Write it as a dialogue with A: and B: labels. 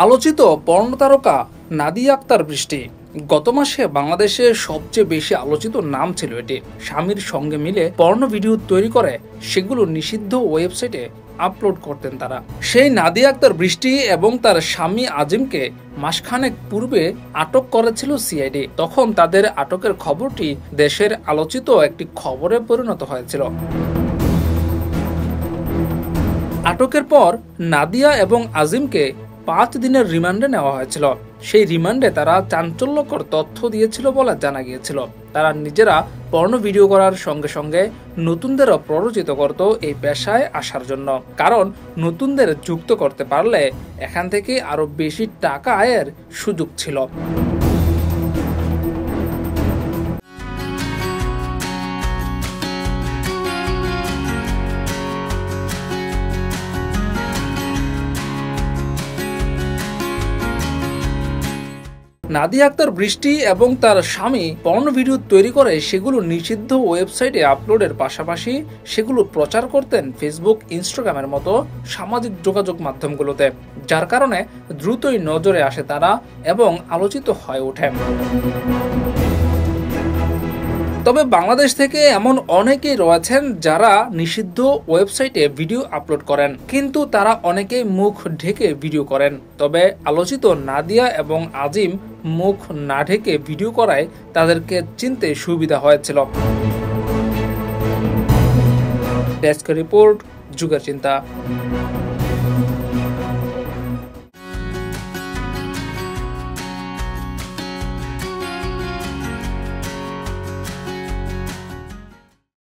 A: আলোচিত পর্ন তারকা নাদিয়া আক্তার বৃষ্টি। গত মাসে বাংলাদেশে সবচেয়ে বেশি আলোচিত নাম ছিল এটি। স্বামীর সঙ্গে মিলে পর্ন ভিডিও তৈরি করে সেগুলো নিষিদ্ধ ওয়েবসাইটে আপলোড করতেন তারা। সেই নাদিয়া আক্তার বৃষ্টি এবং তার স্বামী আজিমকে মাসখানেক পূর্বে আটক করেছিল সিআইডি। তখন তাদের আটকের খবরটি দেশের আলোচিত একটি খবরে পরিণত হয়েছিল। আটকের পর নাদিয়া এবং আজিমকে 5 দিনের রিমান্ডে নেওয়া হয়েছিল। সেই রিমান্ডে তারা চাঞ্চল্যকর তথ্য দিয়েছিল বলে জানা গিয়েছিল। তারা নিজেরা পর্ন ভিডিও করার সঙ্গে সঙ্গে নতুনদেরও প্ররোচিত করত এই পেশায় আসার জন্য, কারণ নতুনদের যুক্ত করতে পারলে এখান থেকে আরো বেশি টাকা আয়ের সুযোগ ছিল। নাদিয়া আক্তার বৃষ্টি এবং তার স্বামী পর্ন ভিডিও তৈরি করে সেগুলো নিষিদ্ধ ওয়েবসাইটে আপলোডের পাশাপাশি সেগুলো প্রচার করতেন ফেসবুক, ইনস্টাগ্রামের মতো সামাজিক যোগাযোগ মাধ্যমগুলোতে, যার কারণে দ্রুতই নজরে আসে তারা এবং আলোচিত হয়ে ওঠে। তবে বাংলাদেশ থেকে এমন অনেকেই রয়েছেন যারা নিষিদ্ধ ওয়েবসাইটে ভিডিও আপলোড করেন, কিন্তু তারা অনেকেই মুখ ঢেকে ভিডিও করেন। তবে আলোচিত নাদিয়া এবং আজিম মুখ না ঢেকে ভিডিও করায় তাদেরকে চিনতে সুবিধা হয়েছিল। ডেস্ক রিপোর্ট, যুগের চিন্তা।